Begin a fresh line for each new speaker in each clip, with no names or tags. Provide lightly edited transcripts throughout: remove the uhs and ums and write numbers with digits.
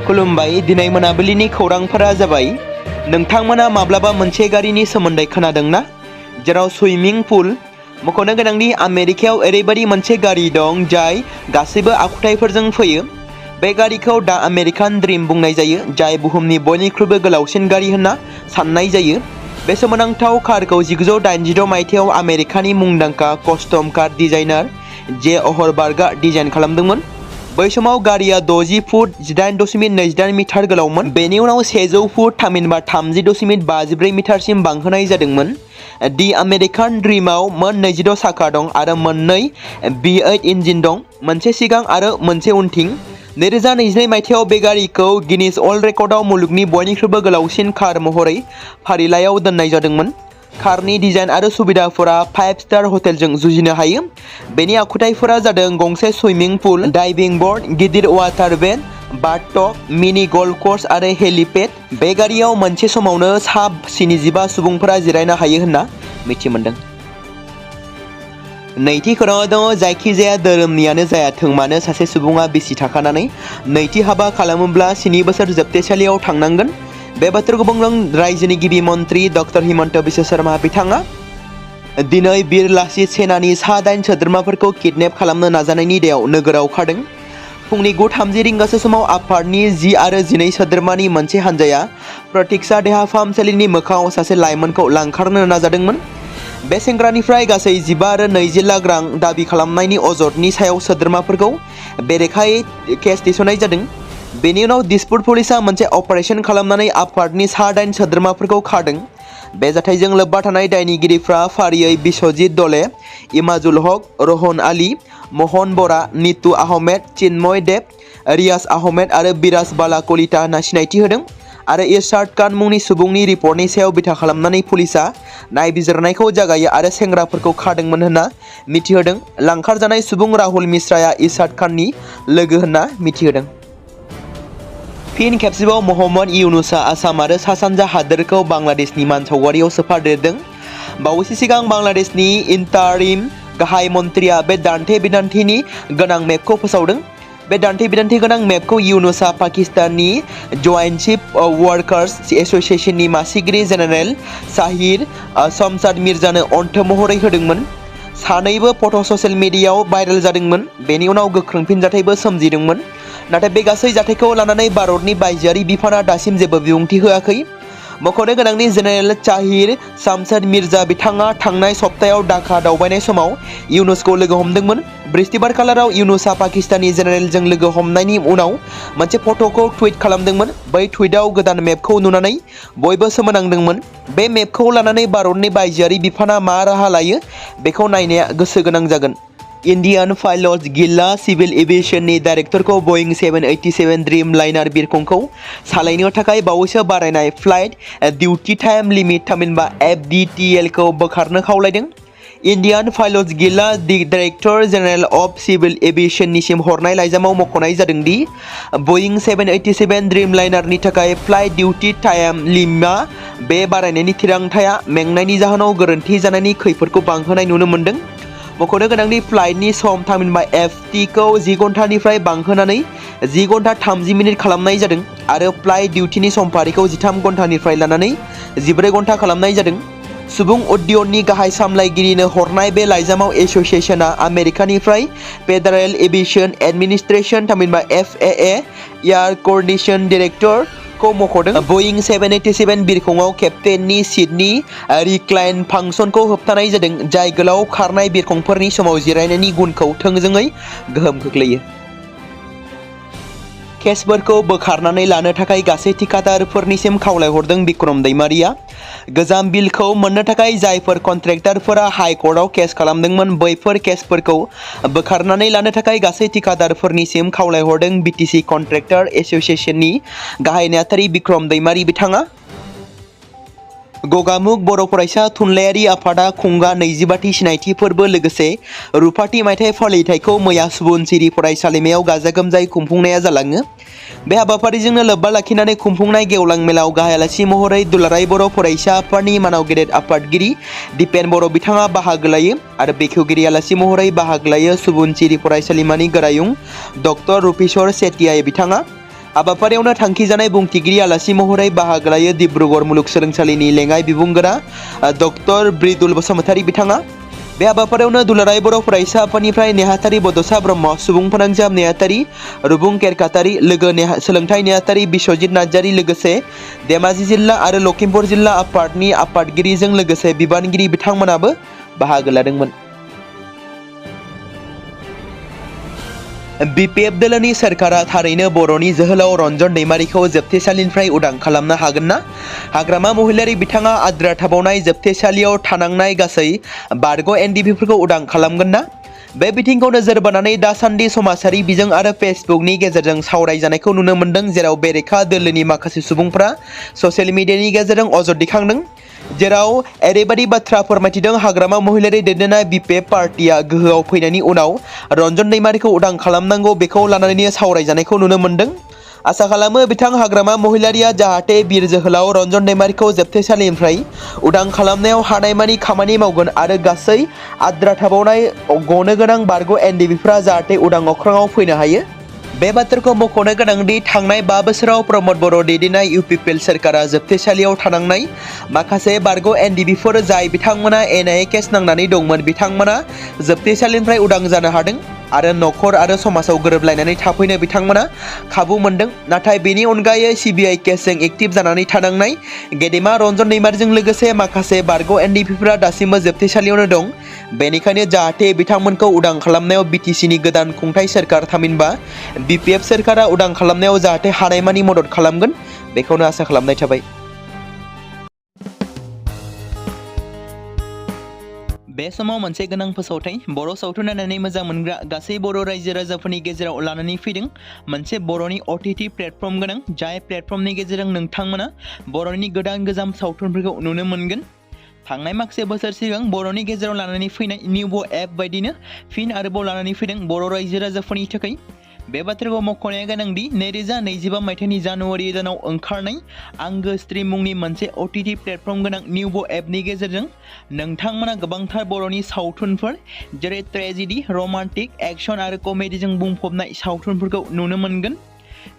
खुलुमबाय दिनै मोनाबिलिनि खौरांफोरा जाबाय नोंथांमोना माब्लाबा मोनसे गारिनि सोमोन्दै खोनादोंना जेराव सुइमिं पुल मख'नो गोनांदि आमेरिकायाव ओरैबायदि मोनसे गारि दं जाय गासैबो आखुथायफोरजों फैयो बे गारिखौ दा आमेरिकान ड्रीम बुंनाय जायो जाय बुहुमनि बयनिख्रुइबो गोलावसिन गारि होनना साननाय जायो बे सोमोनांथाव कारखौ 1986 मायथाइयाव आमेरिकानि मुंदांखा कस्टम कार डिजाइनार जे अहरबार्गआ डिजाइन खालामदोंमोन बै समाव गारिया 60 फुट 18.28 मिटार गोलावमोन बेनि उनाव 100 फुट थामहिनबा 30.54 मिटारसिम बांहोनाय जादोंमोन दि आमेरिकान ड्रीमाव मोन 22 साखा दं आरो मोननै V8 इन्जिन दं मोनसे सिगां आरो मोनसे उनथिं 2022 मायथाइयाव बे गारिखौ गिनिस वर्ल्ड रेकर्डआव मुलुगनि बयनिख्रुइबो गोलावसिन कार महरै फारिलाइयाव दोननाय जादोंमोन कारनि डिजाइन आरो सुबिदाफोरा 5-स्टार हटेलजों जुजिनो हायो बेनि आखुथायफोरा जादों गंसे सुइमिं पुल डाइभिं बोर्ड गिदिर वाटार बेड बाथटब मिनि गल्फ कोर्स आरो हेलिपेड बे गारियाव मोनसे समावनो सा 75 सुबुंफोरा जिरायनो हायो होनना मिथि मोनदों नैथि खौराङाव दङ जायखिजाया धोरोमनियानो जायाथों मानो सासे सुबुङा बिसि थाखानानै नैथि हाबा खालामोब्ला 7 बोसोर जोबथेसालियाव थांनांगोन बे बाथ्राखौ बुंदों रायजोनि गिबि मन्त्रि डक्टर हिमन्त बिश्व शर्मा बिथाङा दिनै बीर लाचित सेनानि सा 8 सोद्रोमाफोरखौ किडनेप खालामनो नाजानायनि दायाव नोगोराव खारदों फुंनि 9:30 रिंगासो समाव आफादनि 10 आरो 12 सोद्रोमानि मोनसे हानजाया प्रतीक्षा देहा फाहामसालिनि मोखाङाव सासे लाइमोनखौ लांखारनो नाजादोंमोन बे सेंग्रानिफ्राय गासै 15 आरो 20 लाख रां दाबि खालामनायनि अजदनि सायाव सोद्रोमाफोरखौ बेरेखायै केस थिसननाय जादों बेनि उनाव दिसपुर पुलिसआ मोनसे अपारेशन खालामनानै आफादनि सा 8 सोद्रोमाफोरखौ खारदों बे जाथायजों लोब्बा थानाय दायनिगिरिफ्रा फारियै बिश्वजित दले इमाजुल हक रहन आली महन बरा नीतू आहमेद चिन्मय देब रियाज आहमेद आरो बिराज बाला कलिता होनना सिनायथि होदों आरो इरशाद खान मुंनि सुबुंनि रिपर्टनि सायाव बिथा खालामनानै पुलिसआ नायबिजिरनायखौ जागायो आरो सेंग्राफोरखौ खादोंमोन होनना मिथिहोदों लांखारजानाय सुबुं राहुल मिश्राया इरशाद खाननि लोगो होनना मिथिहोदों फिन खेबसेबाव मोहम्मद इउनुसआ आसाम आरो सा सानजा हादोरखौ बांलादेशनि मानसावगारियाव सोफादेरदों बावैसो सिगां बांलादेशनि इन्टारिम गाहाय मन्थ्रिया बे दान्थे बिदान्थेनि गोनां मेपखौ फोसावदों बे दान्थे बिदान्थे गोनां मेपखौ इउनुसआ पाकिस्ताननि जइन्ट चिफ वर्कार्स एसोसिएशननि मासिगिरि जेनेरेल साहिर शमशाद मिर्जानो अन्थोब महरै होदोंमोन सानैबो फट' ससियेल मिडियायाव भाइरेल जादोंमोन बेनि उनाव गोख्रों फिनजाथायबो सोमजिदोंमोन नाथाय बे गासै जाथायखौ लानानै भारतनि बायजोआरि बिफाना दासिम जेबो बिबुंथि होआखै मख'नो गोनांनि जेनेरेल साहिर शमशाद मिर्जा बिथाङा थांनाय सप्तायाव ढाका दावबायनाय समाव इउनुसखौ लोगो हमदोंमोन बृहस्पतिबार खालाराव इउनुसआ पाकिस्तानी जेनेरेलजों लोगो हमनायनि उनाव मोनसे फट'खौ टुइट खालामदोंमोन बै टुइटआव गोदान मेपखौ नुनानै बयबो सोमोनांदोंमोन बे मेपखौ लानानै भारतनि बायजोआरि बिफाना मा राहा लायो बेखौ नायनाया गोसो गोनां जागोन इन्डियान पाइलट्स गिल्डआ सिभिल एभिएशननि डाइरेक्टरखौ बइं 787 ड्रीम लाइनार बिरखंखौ सालायनो थाखाय बावैसो बारायनाय फ्लाइट डिउटी टाइम लिमिट थामहिनबा FDTL खौ बोखारनो खावलायदों इन्डियान पाइलट्स गिल्डआ डाइरेक्टर जेनेरेल अफ सिभिल एभिएशननिसिम हरनाय लाइजामाव मख'नाय जादों दि बइं 787 ड्रीम लाइनारनि थाखाय फ्लाइट डिउटी टाइम लिमिटआ बे बारायनायनि थिरांथाया मेंनायनि जाहोनाव गोरोन्थि जानायनि खैफोदखौ बांहोनाय नुनो मोन्दों मख'नो गोनांदि फ्लाइटनि सम थामहिनबा FT खौ 10 घन्टानिफ्राय बांहोनानै 10 घन्टा 30 मिनिट खालामनाय जादों आरो फ्लाइट डिउटीनि समफारिखौ 13 घन्टानिफ्राय लानानै 14 घन्टा खालामनाय जादों सुबुं उद्यननि गाहाय सामलायगिरिनो हरनाय बे लाइजामाव एसोसिएशनआ आमेरिकानिफ्राय फेडारेल एभिएशन एडमिनिस्ट्रेशन थामहिनबा FAA एयार कोअर्डिनेशन डाइरेक्टर खौ मख'दों बइं 787 बिरखंआव केप्टेननि सीटनि रिक्लाइन फांसनखौ होबथानाय जादों जाय गोलाव खारनाय बिरखंफोरनि समाव जिरायनायनि गुनखौ थोंजोङै गोहोम खोख्लैयो केसफोरखौ बोखारनानै लानो थाखाय गासै थिखादारफोरनिसिम खावलायहरदों बिक्रम दैमारिया गोजाम बिलखौ मोननो थाखाय जायफोर कन्ट्रेक्टरफोरा हाइकर्टआव केस खालामदोंमोन बैफोर केसफोरखौ बोखारनानै लानो थाखाय गासै थिखादारफोरनिसिम खावलायहरदों BTC कन्ट्रेक्टर एसोसिएशननि गाहाय नेहाथारि बिक्रम दैमारि बिथाङा गगामुग बर' फरायसा थुनलाइयारि आफादा खुंगा 25थि सिनायथि फोरबो लोगोसे रुफाथि मायथाइ फालिथायखौ मैया सुबुनसिरि फरायसालिमायाव गाजा गोमजायै खुंफुंनाया जालाङो बे हाबाफारिजोंनो लोब्बा लाखिनानै खुंफुंनाय गेवलां मेलाव गाहाय आलासि महरै दुलाराय बर' फरायसा आफादनि मानाव गेदेर आफादगिरि दिपेन बर' बिथाङा बाहागो लायो आरो बेखेवगिरि आलासि महरै बाहागो लायो सुबुनसिरि फरायसालिमानि गोरायुं डक्टर रुपेश्वर सेटिया बिथाङा हाबाफारियावनो थांखिजानाय बुंथिगिरि आलासि महरै बाहागो लायो डिब्रुगड़ मुलुगसोलोंसालिनि लेङाइ बिबुंगोरा डक्टर ब्रिदुल बसुमतारी बिथाङा। बे हाबाफारियावनो दुलाराय बर' फरायसा आफादनिफ्राय नेहाथारि बड'सा ब्रह्म, सुबुं फोनांजाब नेहाथारि रुबुं केरकातारि, लोगो सोलोंथाइ नेहाथारि बिश्वजित नार्जारि, लोगोसे धेमाजि जिल्ला आरो लखिमपुर जिल्ला आफादनि आफादगिरिजों लोगोसे बिबानगिरि बिथांमोनाबो बाहागो लादोंमोन। BPF दोलोनि सोरखारा थारैनो बर'नि जोहोलाव रन्जन दैमारिखौ जोबथेसालिनिफ्राय उदां खालामनो हागोन ना? हाग्रामा महिलारि बिथाङा आद्रा थाबावनाय जोबथेसालियाव थानांनाय गासै बारग' NDPफोरखौ उदां खालामगोन ना? बे बिथिंखौ नोजोर बोनानै दासान्दि समाजारि बिजों आरो फेसबुकनि गेजेरजों सावरायजानायखौ नुनो मोन्दों, जेराव बेरेखा दोलोनि माखासे सुबुंफ्रा ससियेल मिडियानि गेजेरजों अजद दैखांदों, जेराव ओरैबायदि बाथ्रा फोरमायथिदों। हाग्रामा महिलारि दैदेननाय BPF पार्टिया गोहोआव फैनायनि उनाव रन्जन दैमारिखौ उदां खालामनांगौ, बेखौ लानानैनो सावरायजानायखौ नुनो मोन्दों। आसा खालामो बिथां हाग्रामा महिलारिया जाहाथे बिर जोहोलाव रन्जन दैमारिखौ जोबथेसालिनिफ्राय उदां खालामनायाव हानायमानि खामानि मावगोन आरो गासै आद्रा थाबावनाय गनो गोनां बारग' NDPफोरा जाहाथे उदां अख्राङाव फैनो हायो। बे बाथ्राखौ मख'नो गोनांदि थांनाय 5 बोसोराव प्रमद बर' दैदेननाय UPPL सोरखारा जोबथेसालियाव थानांनाय माखासे बारग' NDPफोर जाय बिथांमोना NIA केस नांनानै दंमोन, बिथांमोना जोबथेसालिनिफ्राय उदां जानो हादों आरो नखर आरो समाजाव गोरोबलायनानै थाफैनो बिथांमोना खाबु मोनदों। नाथाय बेनि अनगायै CBI केसजों एक्टिभ जानानै थानांनाय गेदेमा रन्जन दैमारिजों लोगोसे माखासे बारग' NDPफोरा दासिमबो जोबथेसालियावनो दं। बेनिखायनो जाहाथे बिथांमोनखौ उदां खालामनायाव BTCनि गोदान खुंथाइ सोरखार थामहिनबा BPF सोरखारा उदां खालामनायाव जाहाथे हानायमानि मदद खालामगोन, बेखौनो आसा खालामनाय थाबाय। बे समाव मोनसे गोनां फोसावथाय बर' सावथुन नायनानै मोजां मोनग्रा गासै बर' रायजो राजाफोरनि गेजेराव लानानै फैदों मोनसे बर'नि OTT प्लेटफर्म गोनां, जाय प्लेटफर्मनि गेजेरजों नोंथांमोना बर'नि गोदान गोजाम सावथुनफोरखौ नुनो मोनगोन। थांनाय माखासे बोसोर सिगां बर'नि गेजेराव लानानै फैनाय निउबो एप बायदिनो फिन आरोबाव लानानै फैदों बर' रायजो राजाफोरनि थाखाय। बे बाथ्राखौ मख'नाया गोनांदि 2025 मायथाइनि जानुवारि दानाव ओंखारनाय आंगो स्ट्रिम मुंनि मोनसे OTT प्लेटफर्म गोनां निउबो एपनि गेजेरजों नोंथांमोना गोबांथार बर'नि सावथुनफोर जेरै ट्रेजेडि, रमान्टिक, एक्शन आरो कमेडिजों बुंफबनाय सावथुनफोरखौ नुनो मोनगोन,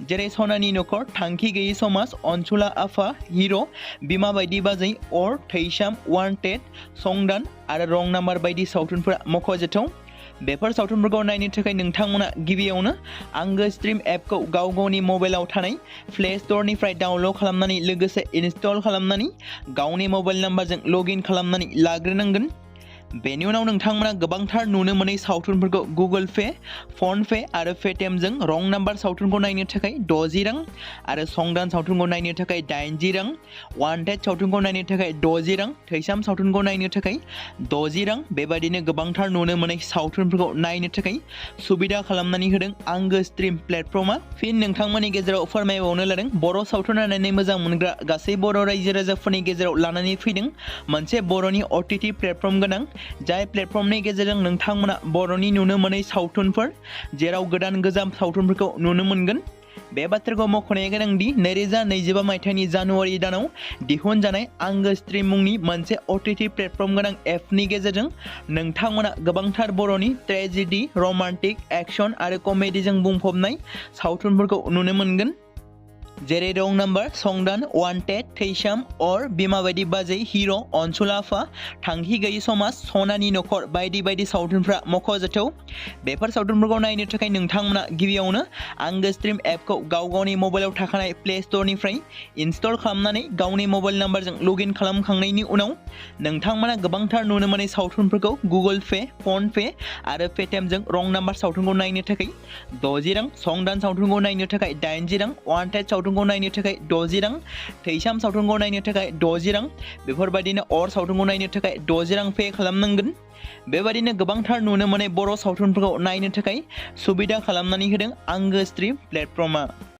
जेरै सनानि नखर, थांखि गैयै समाज, अनसुला आफा, हिर', बिमा बायदि बाजै, अर, थैसाम, वान्टेड, संदान आरो रं नाम्बार बायदि सावथुनफोरा मख'जाथाव। बेफोर सावथुनफोरखौ नायनो थाखाय नोंथांमोना गिबियावनो आंगो स्ट्रिम एपखौ गावनि मबाइलाव थानाय प्ले स्ट'रनिफ्राय डाउनल'ड खालामनानै लोगोसे इनस्टल खालामनानै गावनि मबाइल नाम्बारजों लगइन खालामनानै लाग्रोनांगोन। बेनि उनाव नोंथांमोना गोबांथार नुनो मोनै सावथुनफोरखौ गुगोल पे, फन पे आरो पेटिएमजों रं नाम्बार सावथुनखौ नायनो थाखाय 60 रां आरो संदान सावथुनखौ नायनो थाखाय 80 रां, वान्टेड सावथुनखौ नायनो थाखाय 60 रां, थैसाम सावथुनखौ नायनो थाखाय 60 रां, बेबायदिनो गोबांथार नुनो मोनै सावथुनफोरखौ नायनो थाखाय सुबिदा खालामनानै होदों आंगो स्ट्रिम प्लेटफर्मा। फिन नोंथांमोननि गेजेराव फोरमायबावनो लादों बर' सावथुन नायनानै मोजां मोनग्रा गासै बर' रायजो राजाफोरनि गेजेराव लानानै फैदों मोनसे बर'नि OTT प्लेटफर्म गोनां, जाय प्लेटफर्मनि गेजेरजों नोंथांमोना बर'नि नुनो मोनै सावथुनफोर जेराव गोदान गोजाम सावथुनफोरखौ नुनो मोनगोन। बे बाथ्राखौ मख'नाया गोनांदि 2025 मायथाइनि जानुवारि दानाव दिहुनजानाय आंगो स्ट्रिम मुंनि मोनसे OTT प्लेटफर्म गोनां एपनि गेजेरजों नोंथांमोना गोबांथार बर'नि ट्रेजेडि, रमान्टिक, एक्शन आरो कमेडिजों बुंफबनाय सावथुनफोरखौ नुनो मोनगोन, जेरै रं नाम्बार, संदान, वान्टेड, थैसाम, अर, बिमा बायदि बाजै, हिर', अनसुला आफा, थांखि गैयै समाज, सनानि नखर बायदि बायदि सावथुनफ्रा मख'जाथाव। बेफोर सावथुनफोरखौ नायनो थाखाय नोंथांमोना गिबियावनो आंगो स्ट्रिम एपखौ गावनि मबाइलाव थाखानाय प्ले स्ट'रनिफ्राय इनस्टल खालामनानै गावनि मबाइल नाम्बारजों लगइन खालामखांनायनि उनाव नोंथांमोना गोबांथार नुनो मोनै सावथुनफोरखौ गुगोल पे, फन पे आरो पेटिएमजों रं नाम्बार सावथुनखौ नायनो थाखाय 60 रां, संदान सावथुनखौ नायनो थाखाय 80 रां, वान्टेड सावथुनखौ नायनो थाखाय 60 रां, थैसाम सावथुनखौ नायनो थाखाय 60 रां, बेफोरबायदिनो अर सावथुनखौ नायनो थाखाय 60 रां पे खालामनांगोन। बेबायदिनो गोबांथार नुनो मोनै बर' सावथुनफोरखौ नायनो थाखाय सुबिदा खालामनानै होदों आंगो स्ट्रिम प्लेटफर्मा।